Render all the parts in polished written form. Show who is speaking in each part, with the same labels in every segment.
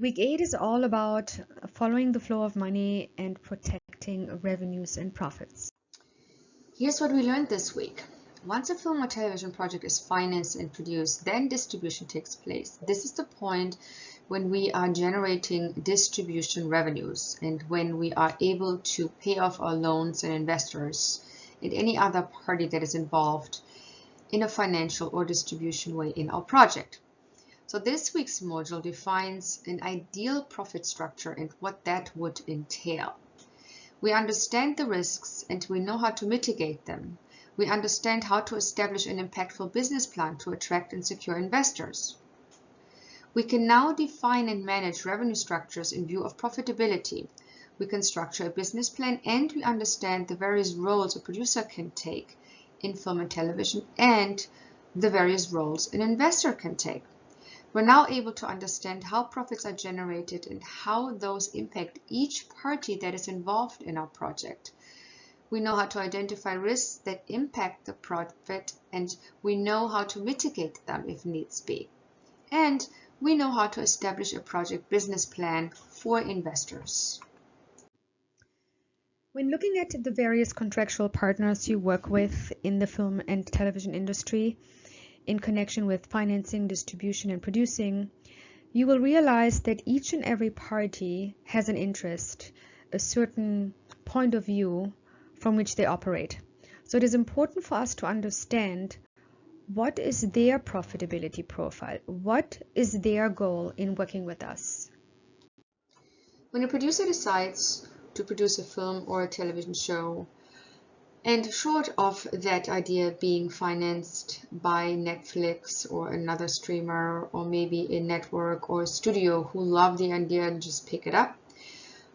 Speaker 1: Week 8 is all about following the flow of money and protecting revenues and profits.
Speaker 2: Here's what we learned this week. Once a film or television project is financed and produced, then distribution takes place. This is the point when we are generating distribution revenues and when we are able to pay off our loans and investors and any other party that is involved in a financial or distribution way in our project. So this week's module defines an ideal profit structure and what that would entail. We understand the risks and we know how to mitigate them. We understand how to establish an impactful business plan to attract and secure investors. We can now define and manage revenue structures in view of profitability. We can structure a business plan and we understand the various roles a producer can take in film and television and the various roles an investor can take. We're now able to understand how profits are generated and how those impact each party that is involved in our project. We know how to identify risks that impact the profit and we know how to mitigate them if needs be. And we know how to establish a project business plan for investors.
Speaker 1: When looking at the various contractual partners you work with in the film and television industry, in connection with financing, distribution, and producing, you will realize that each and every party has an interest, a certain point of view from which they operate. So it is important for us to understand what is their profitability profile, what is their goal in working with us.
Speaker 2: When a producer decides to produce a film or a television show, and short of that idea being financed by Netflix or another streamer or maybe a network or a studio who love the idea and just pick it up,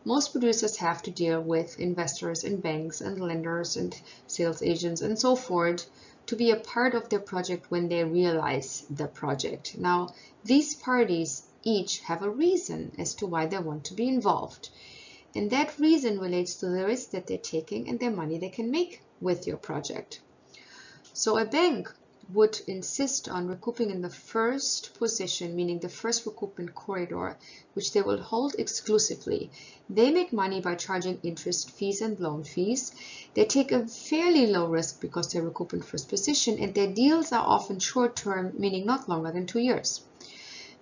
Speaker 2: most producers have to deal with investors and banks and lenders and sales agents and so forth to be a part of their project when they realize the project. Now, these parties each have a reason as to why they want to be involved. And that reason relates to the risk that they're taking and their money they can make with your project. So a bank would insist on recouping in the first position, meaning the first recoupment corridor, which they will hold exclusively. They make money by charging interest fees and loan fees. They take a fairly low risk because they recoup in first position, and their deals are often short-term, meaning not longer than 2 years.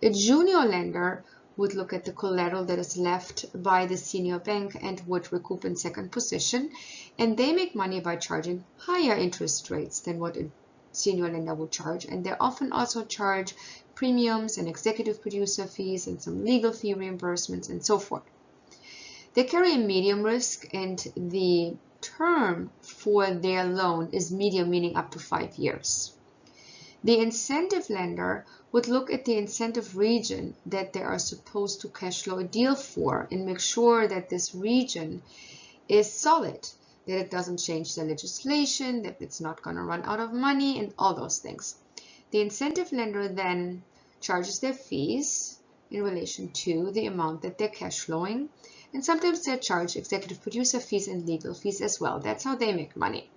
Speaker 2: A junior lender would look at the collateral that is left by the senior bank and would recoup in second position, and they make money by charging higher interest rates than what a senior lender would charge, and they often also charge premiums and executive producer fees and some legal fee reimbursements and so forth. They carry a medium risk, and the term for their loan is medium, meaning up to 5 years. The incentive lender would look at the incentive region that they are supposed to cash flow a deal for and make sure that this region is solid, that it doesn't change the legislation, that it's not going to run out of money, and all those things. The incentive lender then charges their fees in relation to the amount that they're cash flowing, and sometimes they charge executive producer fees and legal fees as well. That's how they make money.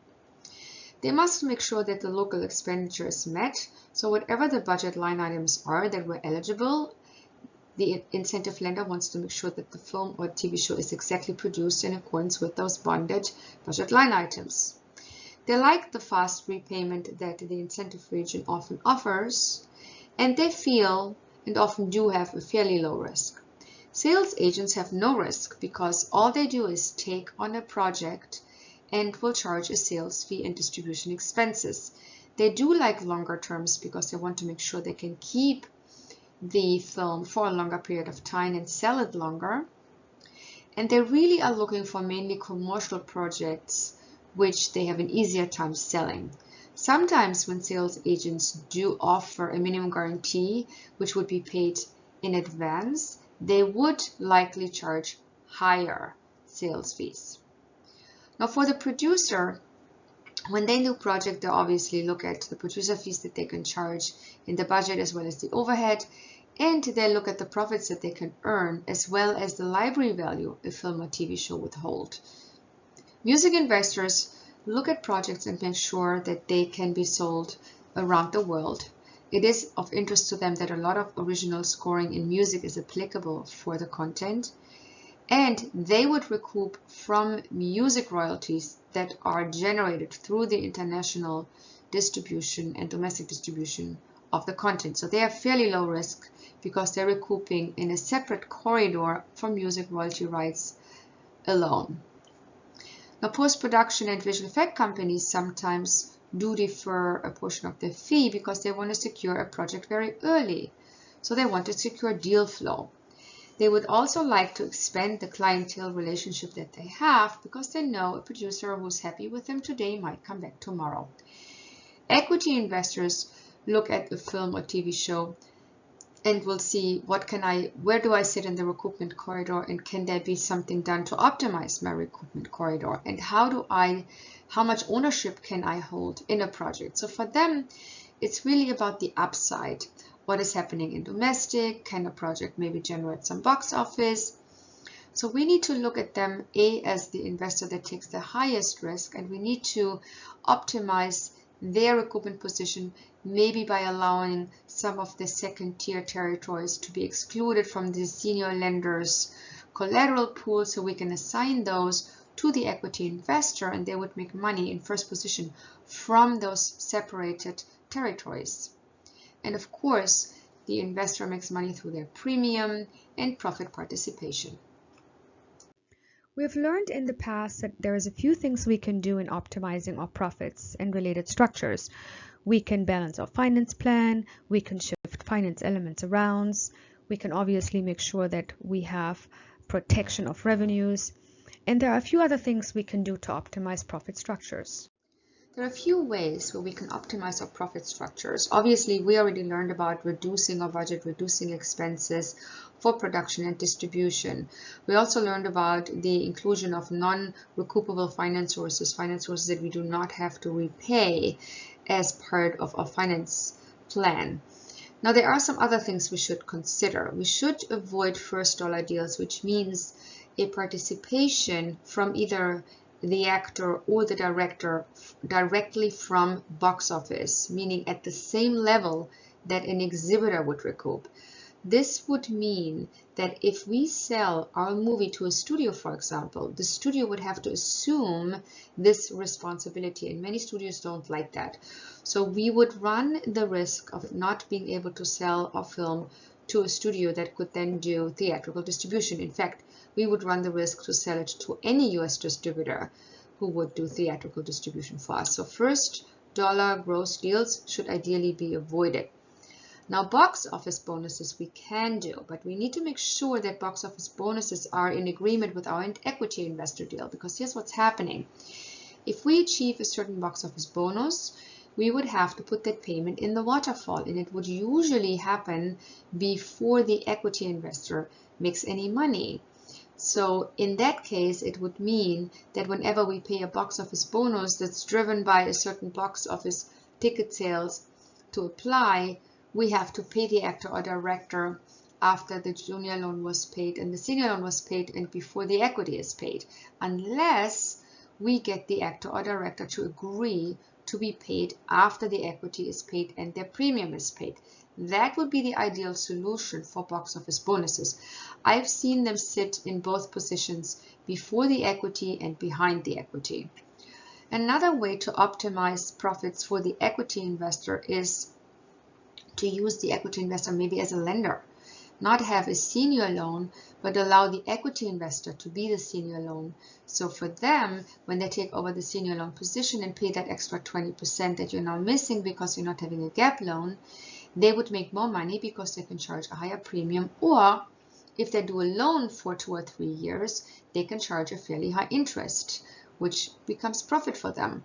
Speaker 2: They must make sure that the local expenditure is met, so whatever the budget line items are that were eligible, the incentive lender wants to make sure that the film or TV show is exactly produced in accordance with those bonded budget line items. They like the fast repayment that the incentive region often offers, and they feel and often do have a fairly low risk. Sales agents have no risk because all they do is take on a project and will charge a sales fee and distribution expenses. They do like longer terms because they want to make sure they can keep the film for a longer period of time and sell it longer. And they really are looking for mainly commercial projects which they have an easier time selling. Sometimes when sales agents do offer a minimum guarantee, which would be paid in advance, they would likely charge higher sales fees. Now for the producer, when they do project, they obviously look at the producer fees that they can charge in the budget as well as the overhead, and they look at the profits that they can earn as well as the library value a film or TV show would hold. Music investors look at projects and make sure that they can be sold around the world it is of interest to them that a lot of original scoring in music is applicable for the content, and they would recoup from music royalties that are generated through the international distribution and domestic distribution of the content. So they are fairly low risk because they're recouping in a separate corridor from music royalty rights alone. Now, post-production and visual effect companies sometimes do defer a portion of their fee because they want to secure a project very early. So they want to secure deal flow. They would also like to expand the clientele relationship that they have because they know a producer who's happy with them today might come back tomorrow. Equity investors look at a film or TV show and will see where do I sit in the recoupment corridor, and can there be something done to optimize my recoupment corridor, and how much ownership can I hold in a project. So for them, it's really about the upside. What is happening in domestic? Can a project maybe generate some box office? So we need to look at them as the investor that takes the highest risk, and we need to optimize their recoupment position, maybe by allowing some of the second-tier territories to be excluded from the senior lenders' collateral pool, so we can assign those to the equity investor, and they would make money in first position from those separated territories. And of course, the investor makes money through their premium and profit participation.
Speaker 1: We've learned in the past that there is a few things we can do in optimizing our profits and related structures. We can balance our finance plan, we can shift finance elements around, we can obviously make sure that we have protection of revenues, and there are a few other things we can do to optimize profit structures.
Speaker 2: There are a few ways where we can optimize our profit structures. Obviously, we already learned about reducing our budget, reducing expenses for production and distribution. We also learned about the inclusion of non-recoupable finance sources that we do not have to repay as part of our finance plan. Now, there are some other things we should consider. We should avoid first dollar deals, which means a participation from either the actor or the director directly from box office, meaning at the same level that an exhibitor would recoup. This would mean that if we sell our movie to a studio, for example, the studio would have to assume this responsibility, and many studios don't like that. So we would run the risk of not being able to sell our film to a studio that could then do theatrical distribution. In fact, we would run the risk to sell it to any US distributor who would do theatrical distribution for us. So first dollar gross deals should ideally be avoided. Now, box office bonuses we can do, but we need to make sure that box office bonuses are in agreement with our equity investor deal, because here's what's happening. If we achieve a certain box office bonus, we would have to put that payment in the waterfall, and it would usually happen before the equity investor makes any money. So in that case, it would mean that whenever we pay a box office bonus that's driven by a certain box office ticket sales to apply, we have to pay the actor or director after the junior loan was paid and the senior loan was paid and before the equity is paid, unless we get the actor or director to agree to be paid after the equity is paid and their premium is paid. That would be the ideal solution for box office bonuses. I've seen them sit in both positions, before the equity and behind the equity. Another way to optimize profits for the equity investor is to use the equity investor maybe as a lender. Not have a senior loan, but allow the equity investor to be the senior loan. So for them, when they take over the senior loan position and pay that extra 20% that you're now missing because you're not having a gap loan, they would make more money because they can charge a higher premium, or if they do a loan for 2 or 3 years, they can charge a fairly high interest, which becomes profit for them.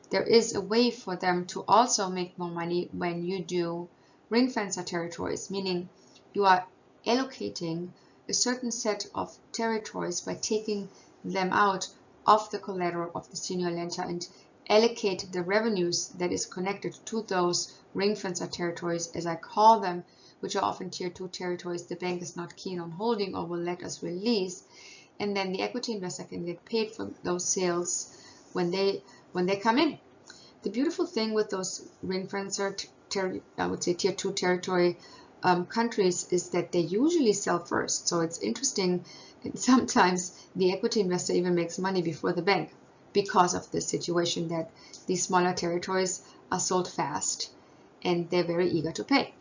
Speaker 2: There is a way for them to also make more money when you do ring fencer territories, meaning you are allocating a certain set of territories by taking them out of the collateral of the senior lender and allocate the revenues that is connected to those ring fencer territories, as I call them, which are often tier 2 territories the bank is not keen on holding or will let us release, and then the equity investor can get paid for those sales when they come in. The beautiful thing with those ring fencer I would say tier 2 territory countries is that they usually sell first. So it's interesting, and sometimes the equity investor even makes money before the bank because of the situation that these smaller territories are sold fast and they're very eager to pay.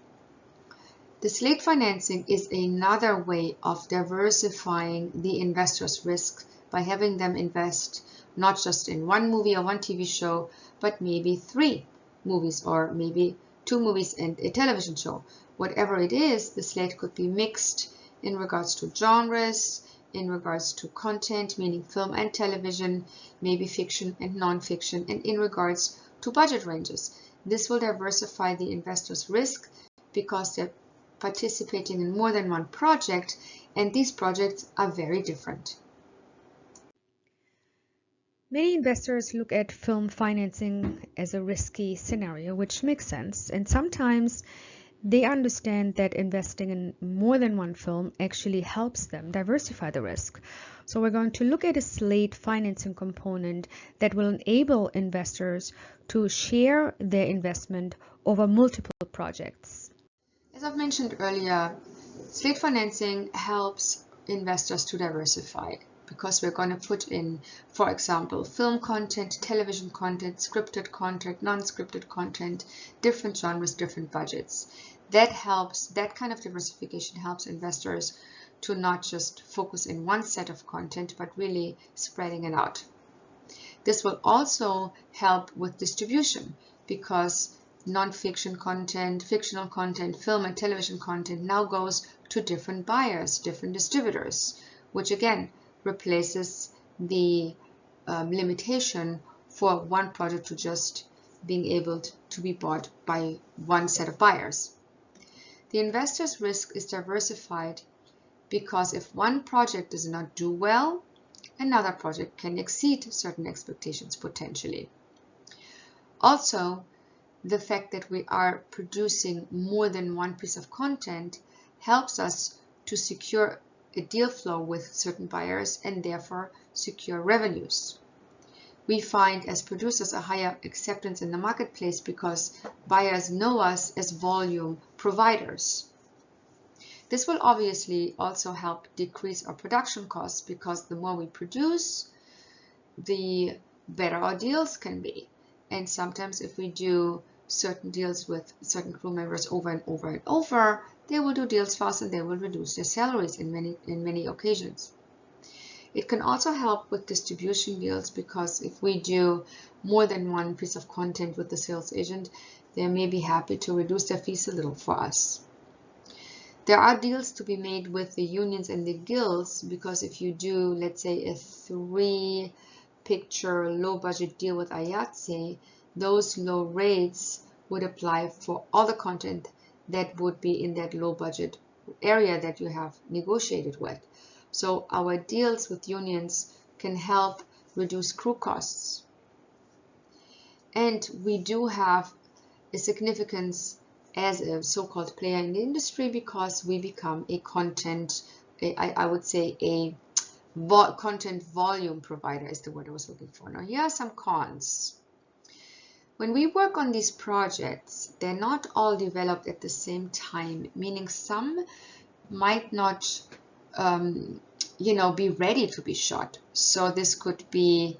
Speaker 2: The slate financing is another way of diversifying the investor's risk by having them invest not just in one movie or one TV show, but maybe 3 movies or maybe 2 movies and a television show. Whatever it is, the slate could be mixed in regards to genres, in regards to content, meaning film and television, maybe fiction and non-fiction, and in regards to budget ranges. This will diversify the investor's risk because they're participating in more than one project, and these projects are very different.
Speaker 1: Many investors look at film financing as a risky scenario, which makes sense, and sometimes they understand that investing in more than one film actually helps them diversify the risk. So we're going to look at a slate financing component that will enable investors to share their investment over multiple projects.
Speaker 2: As I've mentioned earlier, slate financing helps investors to diversify because we're going to put in, for example, film content, television content, scripted content, non-scripted content, different genres, different budgets. That helps, that kind of diversification helps investors to not just focus in one set of content, but really spreading it out. This will also help with distribution because non-fiction content, fictional content, film and television content now goes to different buyers, different distributors, which again replaces the limitation for one project to just being able to be bought by one set of buyers. The investor's risk is diversified because if one project does not do well, another project can exceed certain expectations potentially. Also, the fact that we are producing more than one piece of content helps us to secure a deal flow with certain buyers and therefore secure revenues. We find as producers a higher acceptance in the marketplace because buyers know us as volume providers. This will obviously also help decrease our production costs because the more we produce, the better our deals can be. And sometimes if we do certain deals with certain crew members over and over and over, they will do deals fast and they will reduce their salaries in many occasions. It can also help with distribution deals because if we do more than one piece of content with the sales agent, they may be happy to reduce their fees a little for us. There are deals to be made with the unions and the guilds because if you do, let's say, a 3-picture low-budget deal with IATSE, those low rates would apply for all the content that would be in that low-budget area that you have negotiated with. So our deals with unions can help reduce crew costs. And we do have a significance as a so-called player in the industry because we become a content, I would say a content volume provider is the word I was looking for. Now here are some cons. When we work on these projects, they're not all developed at the same time, meaning some might not be ready to be shot. So this could be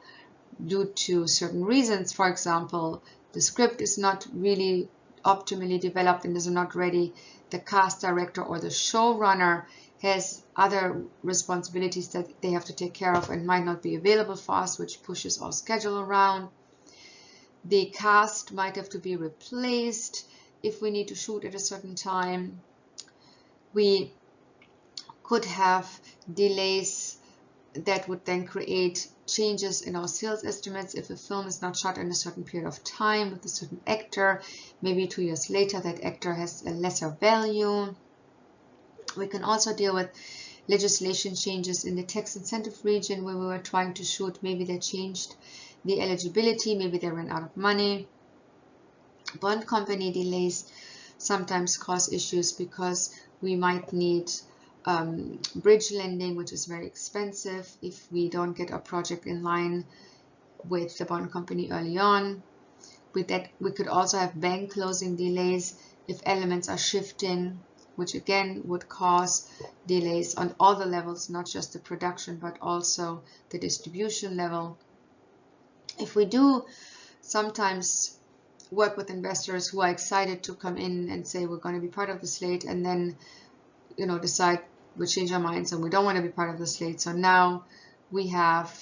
Speaker 2: due to certain reasons. For example, the script is not really optimally developed and is not ready. The cast director or the showrunner has other responsibilities that they have to take care of and might not be available for us, which pushes our schedule around. The cast might have to be replaced if we need to shoot at a certain time. We could have delays that would then create changes in our sales estimates if a film is not shot in a certain period of time with a certain actor. Maybe 2 years later that actor has a lesser value. We can also deal with legislation changes in the tax incentive region where we were trying to shoot. Maybe they changed the eligibility, maybe they ran out of money. Bond company delays sometimes cause issues because we might need bridge lending, which is very expensive if we don't get our project in line with the bond company early on. With that, we could also have bank closing delays if elements are shifting, which again would cause delays on all the levels, not just the production, but also the distribution level. If we do sometimes work with investors who are excited to come in and say we're going to be part of the slate, and then decide we change our minds and we don't want to be part of the slate. So now we have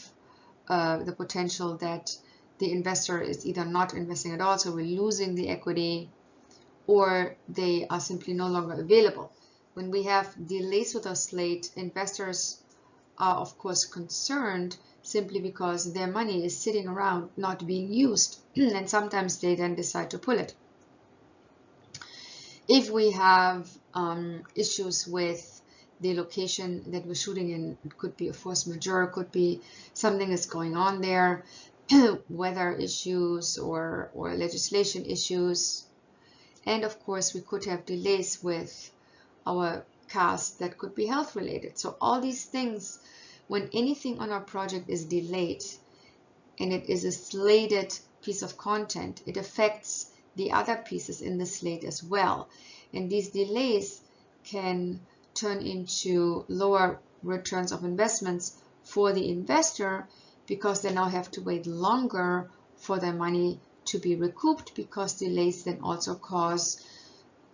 Speaker 2: the potential that the investor is either not investing at all, so we're losing the equity, or they are simply no longer available. When we have delays with our slate, investors are of course concerned simply because their money is sitting around not being used, and sometimes they then decide to pull it. If we have issues with the location that we're shooting in, it could be a force majeure, could be something that's going on there, weather issues or legislation issues. And of course, we could have delays with our cast that could be health related. So all these things, when anything on our project is delayed and it is a slated piece of content, it affects the other pieces in the slate as well. And these delays can turn into lower returns of investments for the investor, because they now have to wait longer for their money to be recouped, because delays then also cause,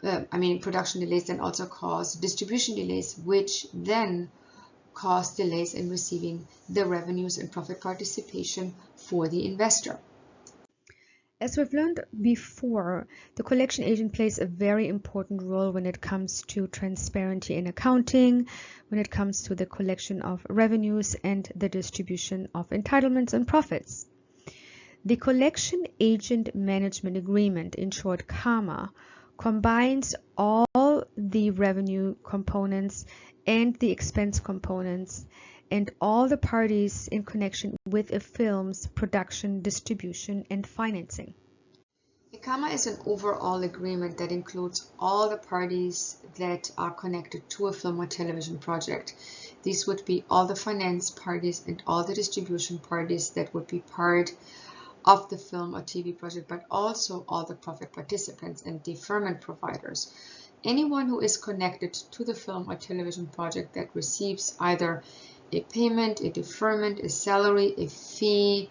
Speaker 2: production delays then also cause distribution delays, which then cause delays in receiving the revenues and profit participation for the investor.
Speaker 1: As we've learned before, the collection agent plays a very important role when it comes to transparency in accounting, when it comes to the collection of revenues and the distribution of entitlements and profits. The collection agent management agreement, in short CAMA, combines all the revenue components and the expense components and all the parties in connection with a film's production, distribution, and financing.
Speaker 2: A CAMA is an overall agreement that includes all the parties that are connected to a film or television project. These would be all the finance parties and all the distribution parties that would be part of the film or TV project, but also all the profit participants and deferment providers. Anyone who is connected to the film or television project that receives either a payment, a deferment, a salary, a fee,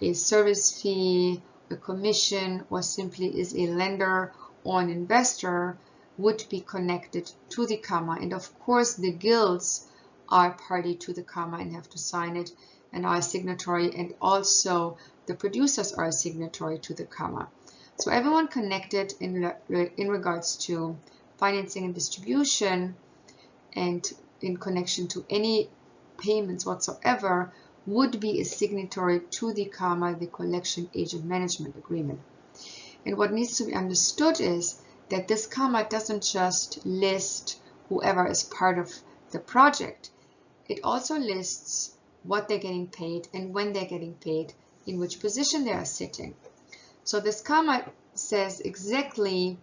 Speaker 2: a service fee, a commission, or simply is a lender or an investor would be connected to the CAMA. And of course, the guilds are party to the CAMA and have to sign it and are a signatory, and also the producers are a signatory to the CAMA. So everyone connected in regards to financing and distribution and in connection to any payments whatsoever would be a signatory to the CAMA, the collection agent management agreement. And what needs to be understood is that this CAMA doesn't just list whoever is part of the project. It also lists what they're getting paid and when they're getting paid, in which position they are sitting. So this CAMA says exactly,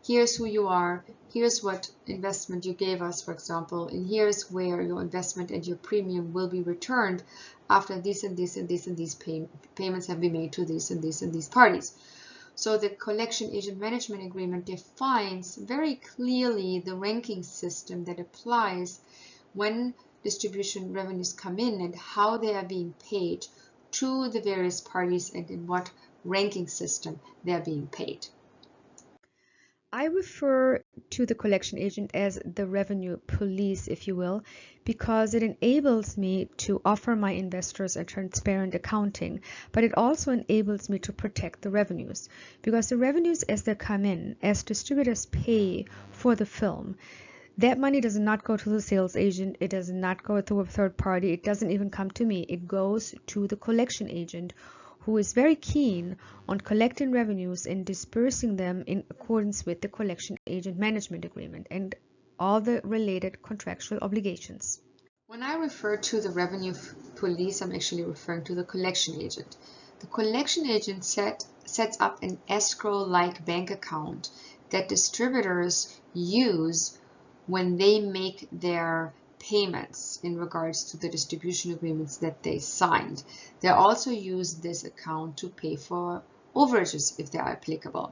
Speaker 2: here's who you are, here's what investment you gave us, for example, and here's where your investment and your premium will be returned after these and these and these and these payments have been made to these and these and these parties. So the collection agent management agreement defines very clearly the ranking system that applies when distribution revenues come in and how they are being paid to the various parties and in what ranking system they are being paid.
Speaker 1: I refer to the collection agent as the revenue police, if you will, because it enables me to offer my investors a transparent accounting, but it also enables me to protect the revenues, because the revenues as they come in, as distributors pay for the film, that money does not go to the sales agent, it does not go to a third party, it doesn't even come to me, it goes to the collection agent, who is very keen on collecting revenues and dispersing them in accordance with the collection agent management agreement and all the related contractual obligations.
Speaker 2: When I refer to the revenue police, I'm actually referring to the collection agent. The collection agent sets up an escrow-like bank account that distributors use when they make their payments in regards to the distribution agreements that they signed. They also use this account to pay for overages if they are applicable.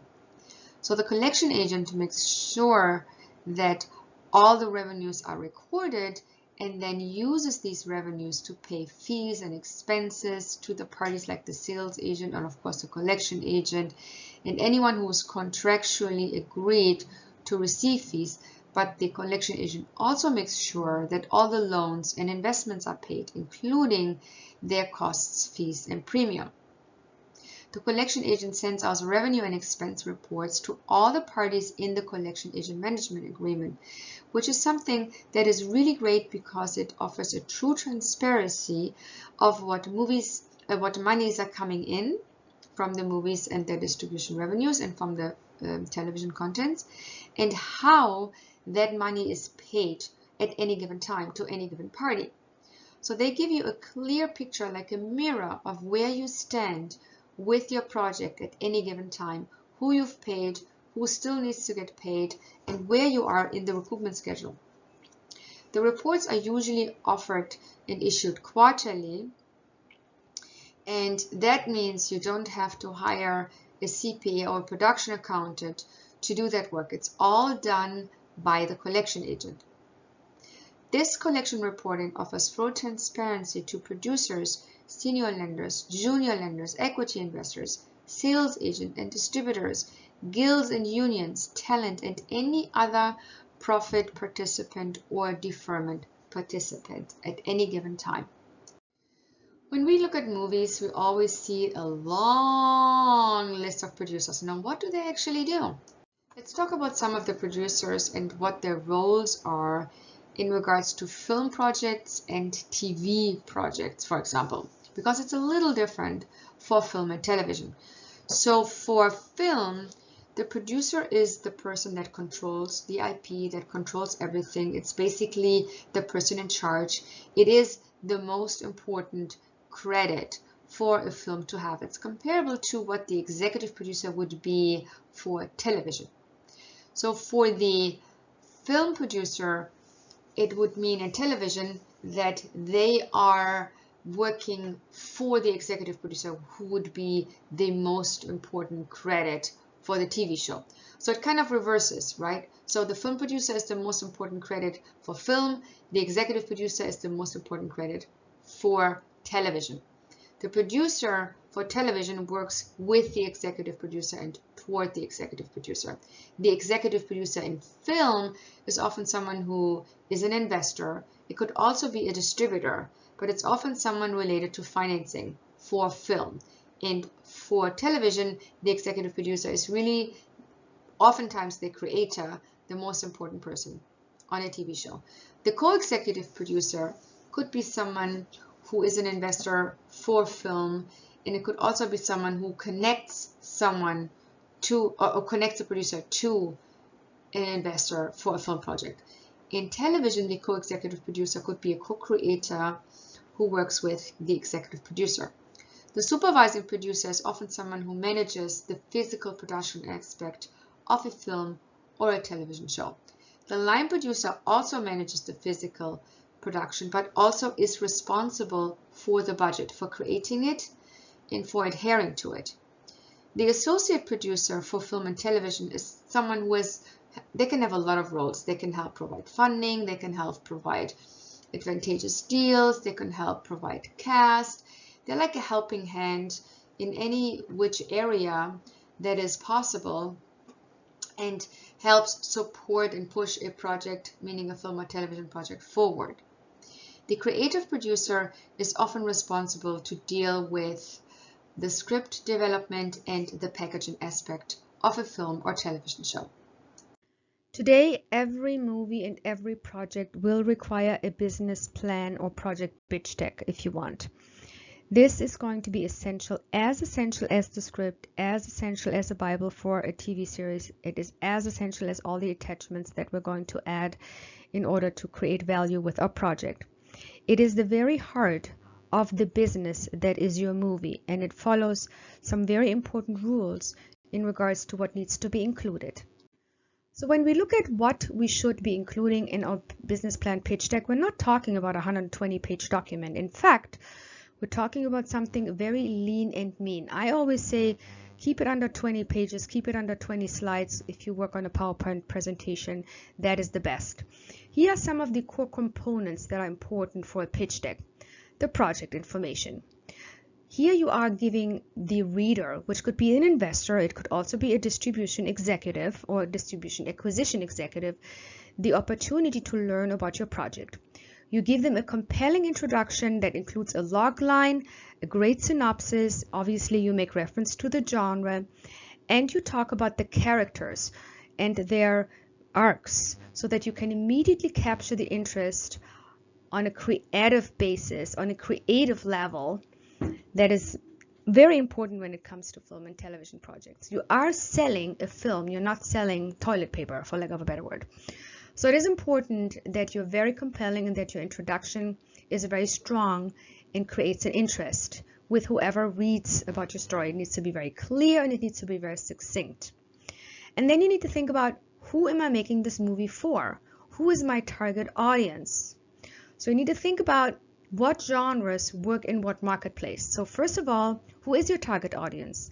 Speaker 2: So the collection agent makes sure that all the revenues are recorded and then uses these revenues to pay fees and expenses to the parties like the sales agent and of course the collection agent and anyone who is contractually agreed to receive fees. But the collection agent also makes sure that all the loans and investments are paid, including their costs, fees, and premium. The collection agent sends out revenue and expense reports to all the parties in the collection agent management agreement, which is something that is really great because it offers a true transparency of what monies are coming in from the movies and their distribution revenues and from the television contents, and how that money is paid at any given time to any given party. So they give you a clear picture, like a mirror, of where you stand with your project at any given time, who you've paid, who still needs to get paid, and where you are in the recoupment schedule. The reports are usually offered and issued quarterly, and that means you don't have to hire a CPA or a production accountant to do that work. It's all done by the collection agent. This collection reporting offers full transparency to producers, senior lenders, junior lenders, equity investors, sales agents and distributors, guilds and unions, talent, and any other profit participant or deferment participant at any given time. When we look at movies, we always see a long list of producers. Now, what do they actually do? Let's talk about some of the producers and what their roles are in regards to film projects and TV projects, for example, because it's a little different for film and television. So for film, the producer is the person that controls the IP, that controls everything. It's basically the person in charge. It is the most important credit for a film to have. It's comparable to what the executive producer would be for television. So for the film producer, it would mean in television that they are working for the executive producer, who would be the most important credit for the TV show. So it kind of reverses, right? So the film producer is the most important credit for film. The executive producer is the most important credit for television. The producer for television works with the executive producer and toward the executive producer. The executive producer in film is often someone who is an investor. It could also be a distributor, but it's often someone related to financing for film. And for television, the executive producer is really oftentimes the creator, the most important person on a TV show. The co-executive producer could be someone who is an investor for film, and it could also be someone who connects someone to or connects the producer to an investor for a film project. In television, the co-executive producer could be a co-creator who works with the executive producer. The supervising producer is often someone who manages the physical production aspect of a film or a television show. The line producer also manages the physical production, but also is responsible for the budget, for creating it and for adhering to it. The associate producer for film and television is someone who they can have a lot of roles. They can help provide funding, they can help provide advantageous deals, they can help provide cast. They're like a helping hand in any which area that is possible and helps support and push a project, meaning a film or television project, forward. The creative producer is often responsible to deal with the script development and the packaging aspect of a film or television show.
Speaker 1: Today, every movie and every project will require a business plan or project pitch deck if you want. This is going to be essential as the script, as essential as the Bible for a TV series. It is as essential as all the attachments that we're going to add in order to create value with our project. It is the very heart of the business that is your movie, and it follows some very important rules in regards to what needs to be included. So when we look at what we should be including in our business plan pitch deck, we're not talking about a 120-page document. In fact, we're talking about something very lean and mean. I always say Keep it under 20 pages, keep it under 20 slides. If you work on a PowerPoint presentation, that is the best. Here are some of the core components that are important for a pitch deck. The project information. Here you are giving the reader, which could be an investor, it could also be a distribution executive or a distribution acquisition executive, the opportunity to learn about your project. You give them a compelling introduction that includes a log line, a great synopsis, obviously you make reference to the genre, and you talk about the characters and their arcs so that you can immediately capture the interest on a creative basis, on a creative level. That is very important when it comes to film and television projects. You are selling a film, you're not selling toilet paper, for lack of a better word. So it is important that you're very compelling and that your introduction is very strong and creates an interest with whoever reads about your story. It needs to be very clear and it needs to be very succinct. And then you need to think about, who am I making this movie for? Who is my target audience? So you need to think about what genres work in what marketplace. So first of all, who is your target audience?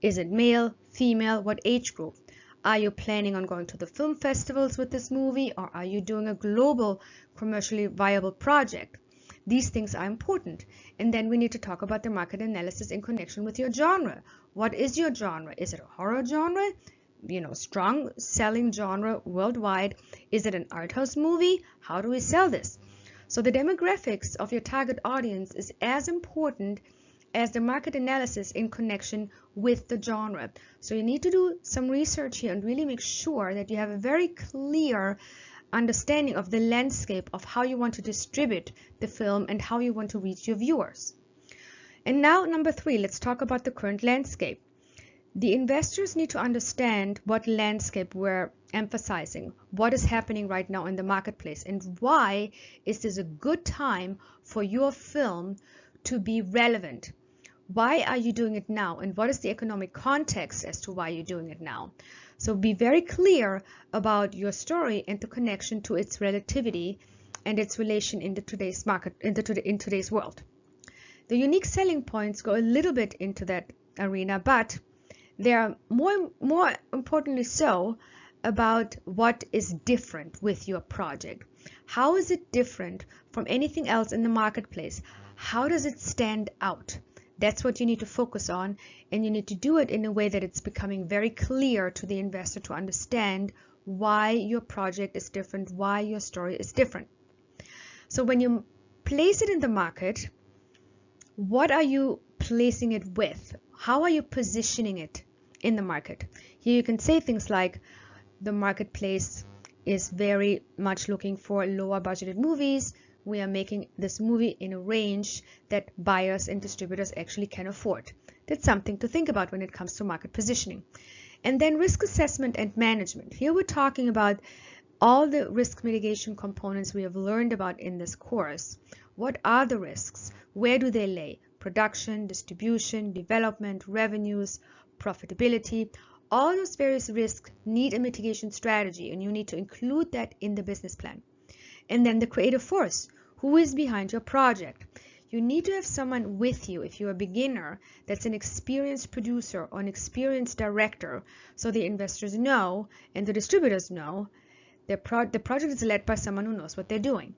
Speaker 1: Is it male, female, what age group? Are you planning on going to the film festivals with this movie, or are you doing a global commercially viable project? These things are important. And then we need to talk about the market analysis in connection with your genre. What is your genre? Is it a horror genre? Strong selling genre worldwide. Is it an art house movie? How do we sell this? So the demographics of your target audience is as important as the market analysis in connection with the genre. So you need to do some research here and really make sure that you have a very clear understanding of the landscape of how you want to distribute the film and how you want to reach your viewers. And now, number 3, let's talk about the current landscape. The investors need to understand what landscape we're emphasizing, what is happening right now in the marketplace, and why is this a good time for your film to be relevant. Why are you doing it now, and what is the economic context as to why you're doing it now? So be very clear about your story and the connection to its relativity and its relation in today's market, in today's world. The unique selling points go a little bit into that arena, but they are more importantly so about what is different with your project. How is it different from anything else in the marketplace? How does it stand out? That's what you need to focus on, and you need to do it in a way that it's becoming very clear to the investor to understand why your project is different, why your story is different. So when you place it in the market, what are you placing it with? How are you positioning it in the market? Here you can say things like, the marketplace is very much looking for lower budgeted movies. We are making this movie in a range that buyers and distributors actually can afford. That's something to think about when it comes to market positioning. And then risk assessment and management. Here we're talking about all the risk mitigation components we have learned about in this course. What are the risks? Where do they lay? Production, distribution, development, revenues, profitability. All those various risks need a mitigation strategy, and you need to include that in the business plan. And then the creative force. Who is behind your project? You need to have someone with you, if you're a beginner, that's an experienced producer or an experienced director, so the investors know and the distributors know the project is led by someone who knows what they're doing.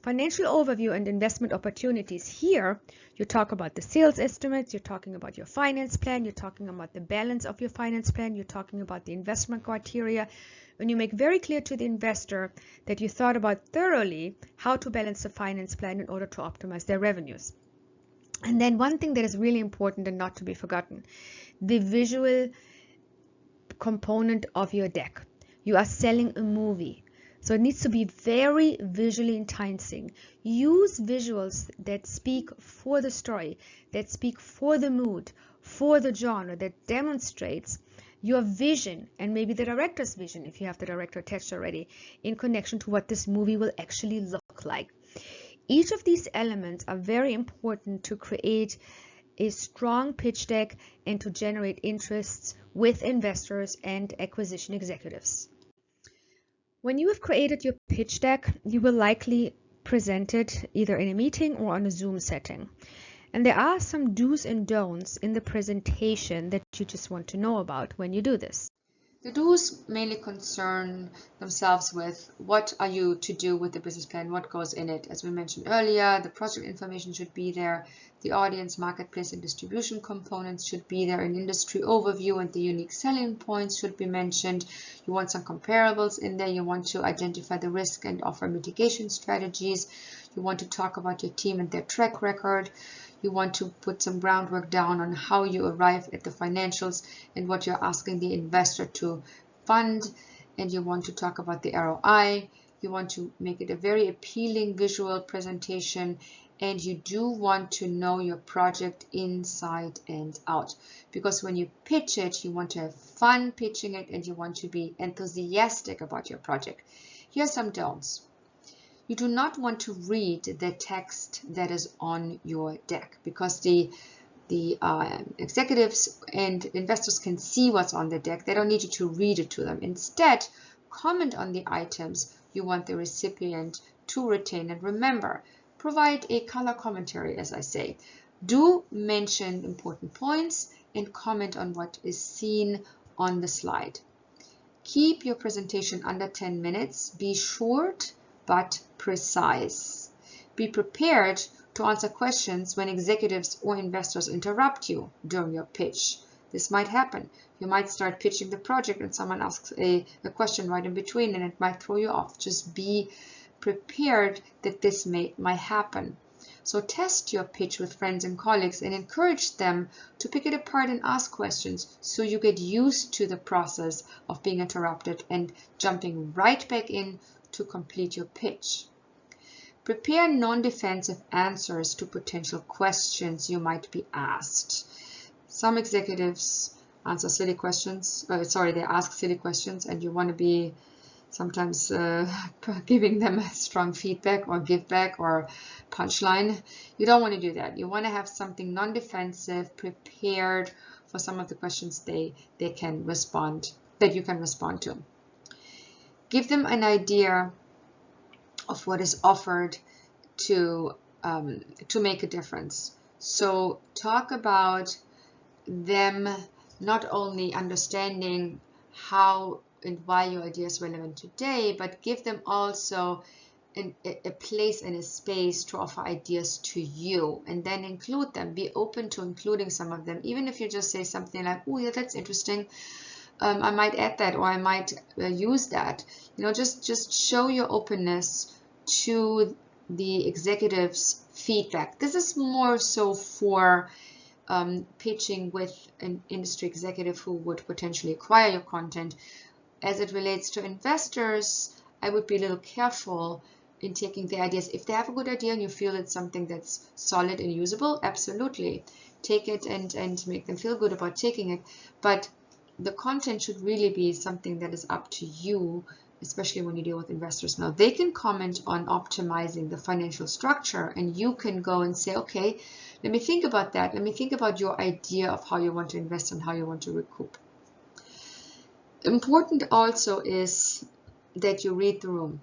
Speaker 1: Financial overview and investment opportunities. Here, you talk about the sales estimates, you're talking about your finance plan, you're talking about the balance of your finance plan, you're talking about the investment criteria. When you make very clear to the investor that you thought about thoroughly how to balance the finance plan in order to optimize their revenues. And then one thing that is really important and not to be forgotten, the visual component of your deck. You are selling a movie. So it needs to be very visually enticing. Use visuals that speak for the story, that speak for the mood, for the genre, that demonstrates your vision and maybe the director's vision, if you have the director attached already, in connection to what this movie will actually look like. Each of these elements are very important to create a strong pitch deck and to generate interests with investors and acquisition executives. When you have created your pitch deck, you will likely present it either in a meeting or on a Zoom setting. And there are some do's and don'ts in the presentation that you just want to know about when you do this.
Speaker 2: The do's mainly concern themselves with what are you to do with the business plan, what goes in it. As we mentioned earlier, the project information should be there, the audience, marketplace, and distribution components should be there, an industry overview and the unique selling points should be mentioned. You want some comparables in there, you want to identify the risk and offer mitigation strategies, you want to talk about your team and their track record. You want to put some groundwork down on how you arrive at the financials and what you're asking the investor to fund. And you want to talk about the ROI. You want to make it a very appealing visual presentation. And you do want to know your project inside and out. Because when you pitch it, you want to have fun pitching it and you want to be enthusiastic about your project. Here are some don'ts. You do not want to read the text that is on your deck because the executives and investors can see what's on the deck. They don't need you to read it to them. Instead, comment on the items you want the recipient to retain. And remember, provide a color commentary, as I say. Do mention important points and comment on what is seen on the slide. Keep your presentation under 10 minutes. Be short but precise. Be prepared to answer questions when executives or investors interrupt you during your pitch. This might happen. You might start pitching the project and someone asks a question right in between and it might throw you off. Just be prepared that this might happen. So test your pitch with friends and colleagues and encourage them to pick it apart and ask questions so you get used to the process of being interrupted and jumping right back in to complete your pitch. Prepare non-defensive answers to potential questions you might be asked. Some executives answer silly questions, they ask silly questions and you want to be sometimes giving them strong feedback or give back or punchline. You don't want to do that. You want to have something non-defensive prepared for some of the questions that you can respond to. Give them an idea of what is offered to make a difference. So talk about them not only understanding how and why your idea is relevant today, but give them also a place and a space to offer ideas to you, and then include them. Be open to including some of them, even if you just say something like, oh yeah, that's interesting. I might add that, or I might use that. Just show your openness to the executive's feedback. This is more so for pitching with an industry executive who would potentially acquire your content. As it relates to investors, I would be a little careful in taking the ideas. If they have a good idea and you feel it's something that's solid and usable, absolutely take it and make them feel good about taking it. But the content should really be something that is up to you, especially when you deal with investors. Now, they can comment on optimizing the financial structure, and you can go and say, okay, let me think about that. Let me think about your idea of how you want to invest and how you want to recoup. Important also is that you read the room.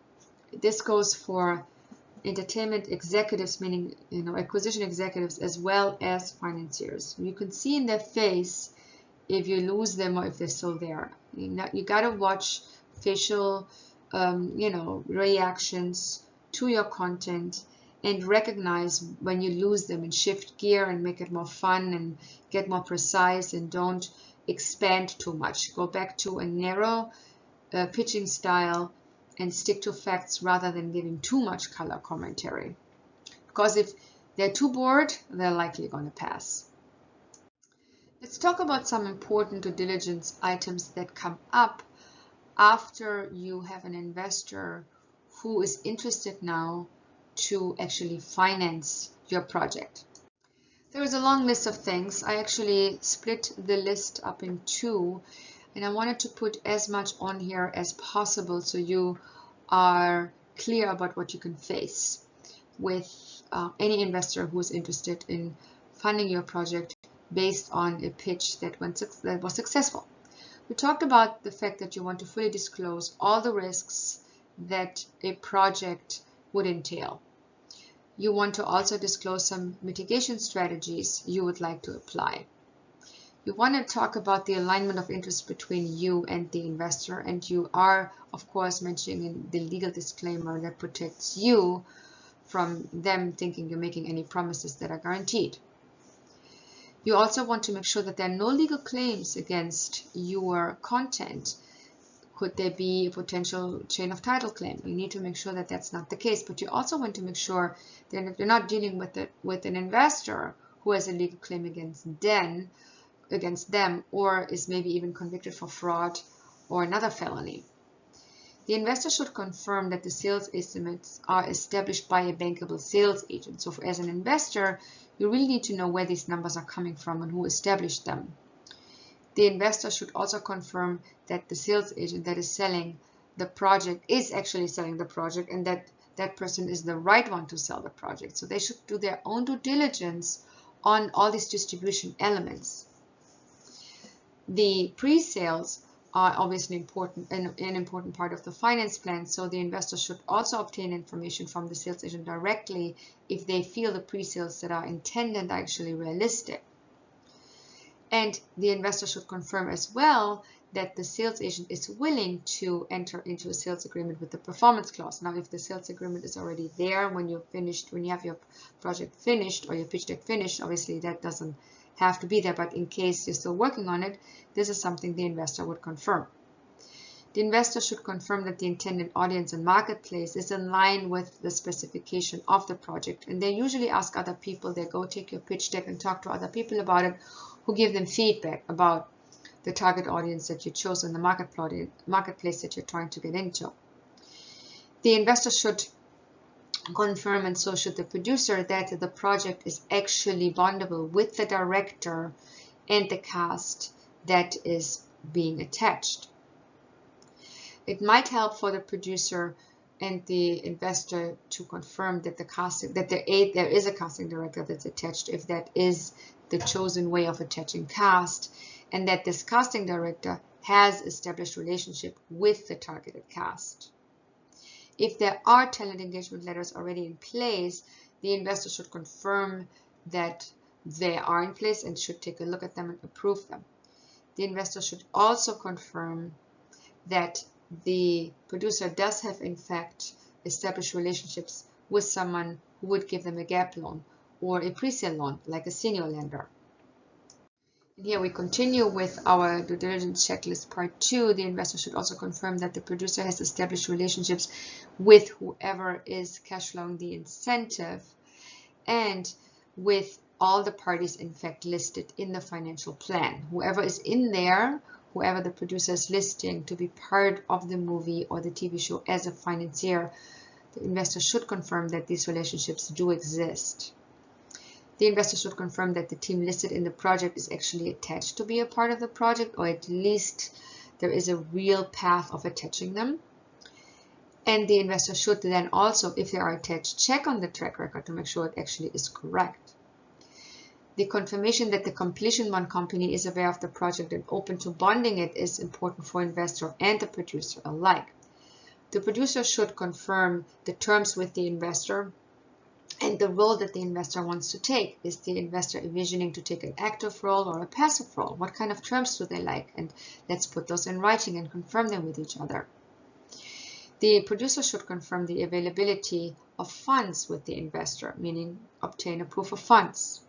Speaker 2: This goes for entertainment executives, meaning acquisition executives, as well as financiers. You can see in their face if you lose them or if they're still there. You got to watch facial reactions to your content and recognize when you lose them and shift gear and make it more fun and get more precise, and don't expand too much. Go back to a narrow pitching style and stick to facts rather than giving too much color commentary. Because if they're too bored, they're likely going to pass. Let's talk about some important due diligence items that come up after you have an investor who is interested now to actually finance your project. There is a long list of things. I actually split the list up in two, and I wanted to put as much on here as possible so you are clear about what you can face with any investor who is interested in funding your project based on a pitch that was successful. We talked about the fact that you want to fully disclose all the risks that a project would entail. you want to also disclose some mitigation strategies you would like to apply. You want to talk about the alignment of interest between you and the investor, and you are, of course, mentioning the legal disclaimer that protects you from them thinking you're making any promises that are guaranteed. You also want to make sure that there are no legal claims against your content. Could there be a potential chain of title claim? You need to make sure that that's not the case, but you also want to make sure that if you're not dealing with an investor who has a legal claim against them, or is maybe even convicted for fraud or another felony. The investor should confirm that the sales estimates are established by a bankable sales agent. So as an investor, you really need to know where these numbers are coming from and who established them. The investor should also confirm that the sales agent that is selling the project is actually selling the project, and that that person is the right one to sell the project. So they should do their own due diligence on all these distribution elements. The pre-sales are obviously important, an important part of the finance plan, so the investor should also obtain information from the sales agent directly if they feel the pre-sales that are intended are actually realistic. And the investor should confirm as well that the sales agent is willing to enter into a sales agreement with the performance clause. Now, if the sales agreement is already there when you're finished, when you have your project finished or your pitch deck finished, obviously that doesn't have to be there, but in case you're still working on it, this is something the investor would confirm. The investor should confirm that the intended audience and marketplace is in line with the specification of the project, and they usually ask other people, they go take your pitch deck and talk to other people about it, who give them feedback about the target audience that you chose and the marketplace that you're trying to get into. The investor should confirm, and so should the producer, that the project is actually bondable with the director and the cast that is being attached. It might help for the producer and the investor to confirm that there is a casting director that's attached, if that is the chosen way of attaching cast, and that this casting director has established relationship with the targeted cast. If there are talent engagement letters already in place, the investor should confirm that they are in place and should take a look at them and approve them. The investor should also confirm that the producer does have in fact established relationships with someone who would give them a gap loan or a pre-sale loan, like a senior lender. And here we continue with our due diligence checklist part 2. The investor should also confirm that the producer has established relationships with whoever is cash flowing the incentive and with all the parties in fact listed in the financial plan. Whoever is in there, whoever the producer is listing to be part of the movie or the TV show as a financier, the investor should confirm that these relationships do exist. The investor should confirm that the team listed in the project is actually attached to be a part of the project, or at least there is a real path of attaching them. And the investor should then also, if they are attached, check on the track record to make sure it actually is correct. The confirmation that the completion bond company is aware of the project and open to bonding it is important for investor and the producer alike. The producer should confirm the terms with the investor and the role that the investor wants to take. Is the investor envisioning to take an active role or a passive role? What kind of terms do they like? And let's put those in writing and confirm them with each other. The producer should confirm the availability of funds with the investor, meaning obtain a proof of funds.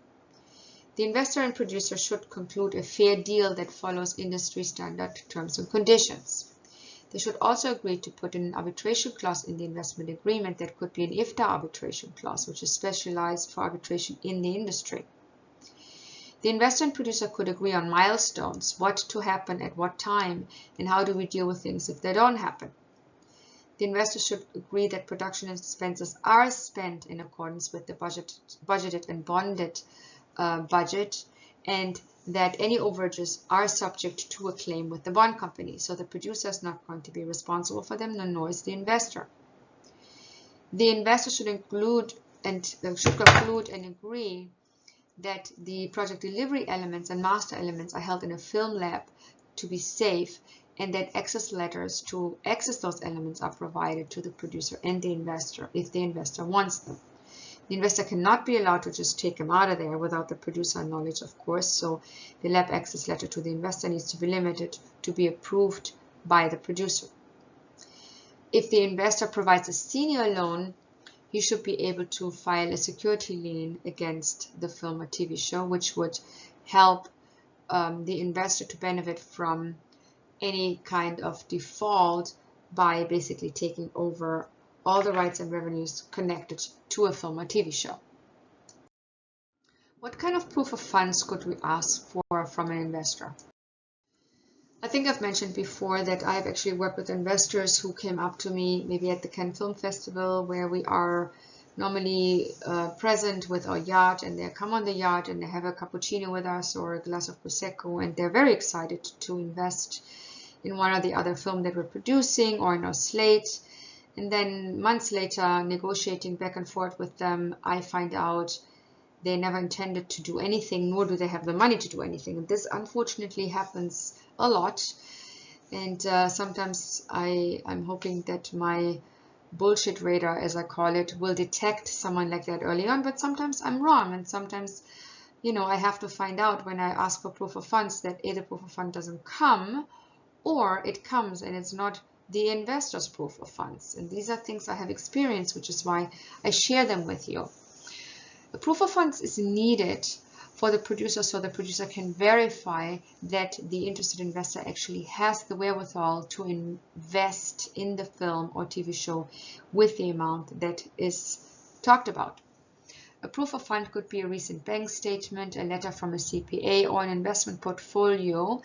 Speaker 2: The investor and producer should conclude a fair deal that follows industry standard terms and conditions. They should also agree to put in an arbitration clause in the investment agreement that could be an IFTA arbitration clause, which is specialized for arbitration in the industry. The investor and producer could agree on milestones, what to happen at what time, and how do we deal with things if they don't happen. The investor should agree that production expenses are spent in accordance with the budgeted and bonded budget, and that any overages are subject to a claim with the bond company. So the producer is not going to be responsible for them, nor is the investor. The investor should conclude and agree that the project delivery elements and master elements are held in a film lab to be safe, and that access letters to access those elements are provided to the producer and the investor if the investor wants them. The investor cannot be allowed to just take him out of there without the producer knowledge, of course. So the lab access letter to the investor needs to be limited to be approved by the producer. If the investor provides a senior loan, he should be able to file a security lien against the film or TV show, which would help the investor to benefit from any kind of default by basically taking over all the rights and revenues connected to a film or TV show. What kind of proof of funds could we ask for from an investor? I think I've mentioned before that I've actually worked with investors who came up to me maybe at the Cannes Film Festival, where we are normally present with our yacht, and they come on the yacht and they have a cappuccino with us or a glass of Prosecco, and they're very excited to invest in one or the other film that we're producing or in our slate. And then months later, negotiating back and forth with them, I find out they never intended to do anything, nor do they have the money to do anything. And this unfortunately happens a lot. And sometimes I'm hoping that my bullshit radar, as I call it, will detect someone like that early on. But sometimes I'm wrong. And sometimes, I have to find out when I ask for proof of funds that either proof of fund doesn't come, or it comes and it's not the investor's proof of funds. And these are things I have experienced, which is why I share them with you. A proof of funds is needed for the producer, so the producer can verify that the interested investor actually has the wherewithal to invest in the film or TV show with the amount that is talked about. A proof of fund could be a recent bank statement, a letter from a CPA, or an investment portfolio,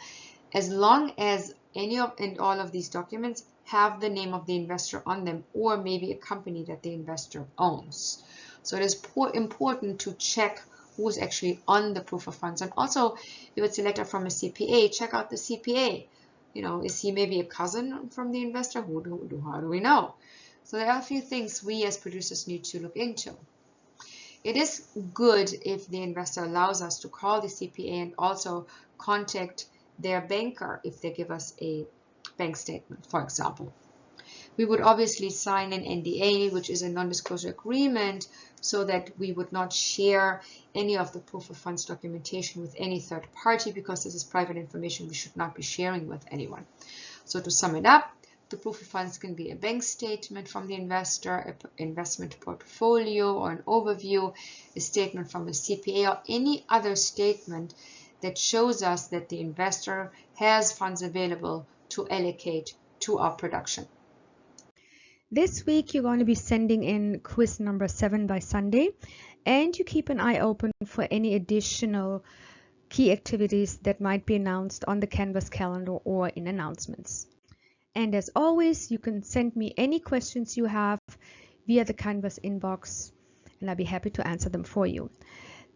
Speaker 2: as long as any of and all of these documents have the name of the investor on them, or maybe a company that the investor owns. So it is important to check who's actually on the proof of funds. And also, if it's a letter from a CPA, check out the CPA. Is he maybe a cousin from the investor? How do we know? So there are a few things we as producers need to look into. It is good if the investor allows us to call the CPA and also contact their banker if they give us a bank statement, for example. We would obviously sign an NDA, which is a non-disclosure agreement, so that we would not share any of the proof of funds documentation with any third party, because this is private information we should not be sharing with anyone. So to sum it up, the proof of funds can be a bank statement from the investor, an investment portfolio or an overview, a statement from a CPA, or any other statement that shows us that the investor has funds available to allocate to our production.
Speaker 1: This week you're going to be sending in quiz number 7 by Sunday, and you keep an eye open for any additional key activities that might be announced on the Canvas calendar or in announcements. And as always, you can send me any questions you have via the Canvas inbox, and I'll be happy to answer them for you.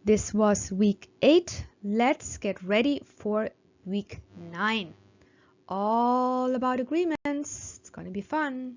Speaker 1: This was week 8. Let's get ready for week 9. All about agreements. It's going to be fun.